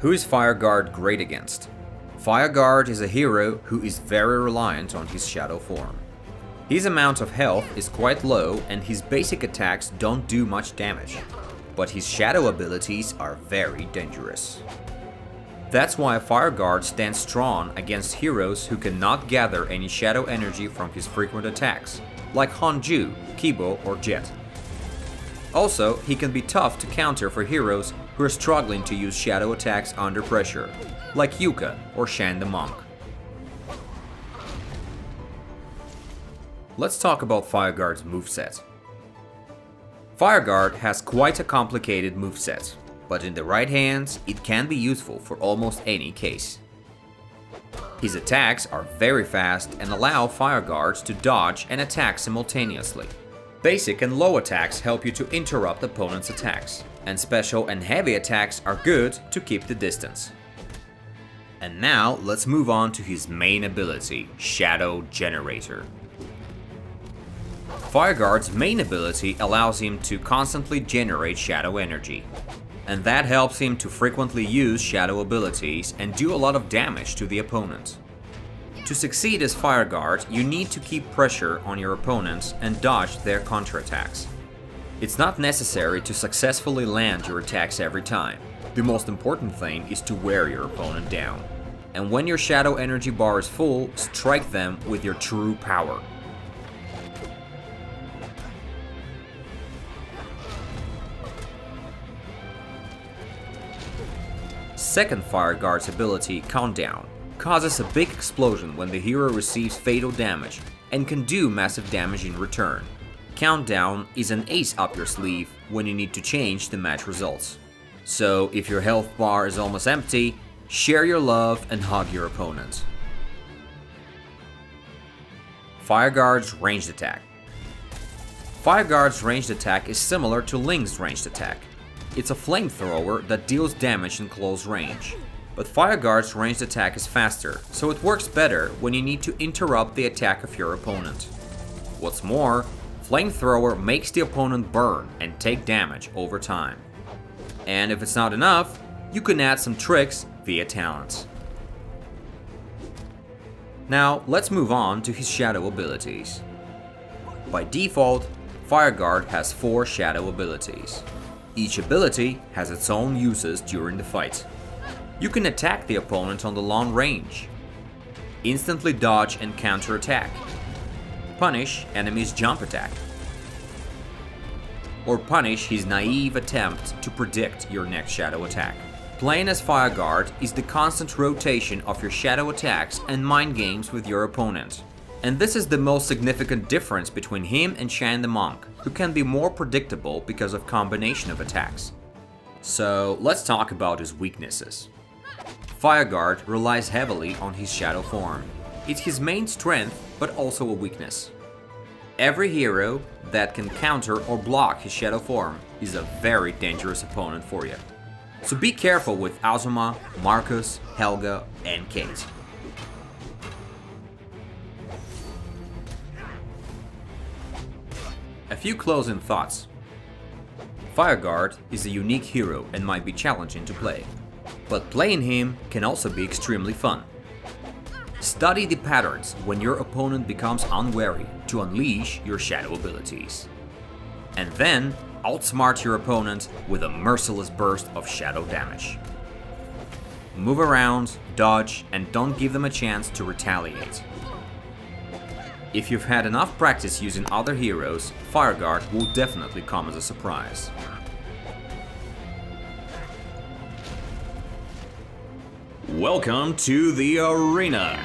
Who is Fireguard great against? Fireguard is a hero who is very reliant on his shadow form. His amount of health is quite low and his basic attacks don't do much damage, but his shadow abilities are very dangerous. That's why Fireguard stands strong against heroes who cannot gather any shadow energy from his frequent attacks, like Hanju, Kibo or Jet. Also, he can be tough to counter for heroes who are struggling to use shadow attacks under pressure, like Yuka or Shan the Monk. Let's talk about Fireguard's moveset. Fireguard has quite a complicated moveset, but in the right hands, it can be useful for almost any case. His attacks are very fast and allow Fireguards to dodge and attack simultaneously. Basic and low attacks help you to interrupt opponents' attacks, and special and heavy attacks are good to keep the distance. And now let's move on to his main ability, Shadow Generator. Fireguard's main ability allows him to constantly generate shadow energy, and that helps him to frequently use shadow abilities and do a lot of damage to the opponent. To succeed as Fireguard, you need to keep pressure on your opponents and dodge their counterattacks. It's not necessary to successfully land your attacks every time. The most important thing is to wear your opponent down. And when your shadow energy bar is full, strike them with your true power. Second Fireguard's ability, Countdown, causes a big explosion when the hero receives fatal damage and can do massive damage in return. Countdown is an ace up your sleeve when you need to change the match results. So if your health bar is almost empty, share your love and hug your opponent. Fireguard's ranged attack. Fireguard's ranged attack is similar to Link's ranged attack. It's a flamethrower that deals damage in close range. But Fireguard's ranged attack is faster, so it works better when you need to interrupt the attack of your opponent. What's more, Flamethrower makes the opponent burn and take damage over time. And if it's not enough, you can add some tricks via talents. Now let's move on to his shadow abilities. By default, Fireguard has 4 shadow abilities. Each ability has its own uses during the fight. You can attack the opponent on the long range, instantly dodge and counter attack, punish enemies' jump attack, or punish his naive attempt to predict your next shadow attack. Playing as Fireguard is the constant rotation of your shadow attacks and mind games with your opponent. And this is the most significant difference between him and Shan the Monk, who can be more predictable because of combination of attacks. So let's talk about his weaknesses. Fireguard relies heavily on his shadow form. It's his main strength, but also a weakness. Every hero that can counter or block his shadow form is a very dangerous opponent for you. So be careful with Azuma, Marcus, Helga, and Kate. A few closing thoughts. Fireguard is a unique hero and might be challenging to play, but playing him can also be extremely fun. Study the patterns when your opponent becomes unwary to unleash your shadow abilities. And then outsmart your opponent with a merciless burst of shadow damage. Move around, dodge, and don't give them a chance to retaliate. If you've had enough practice using other heroes, Fireguard will definitely come as a surprise. Welcome to the arena!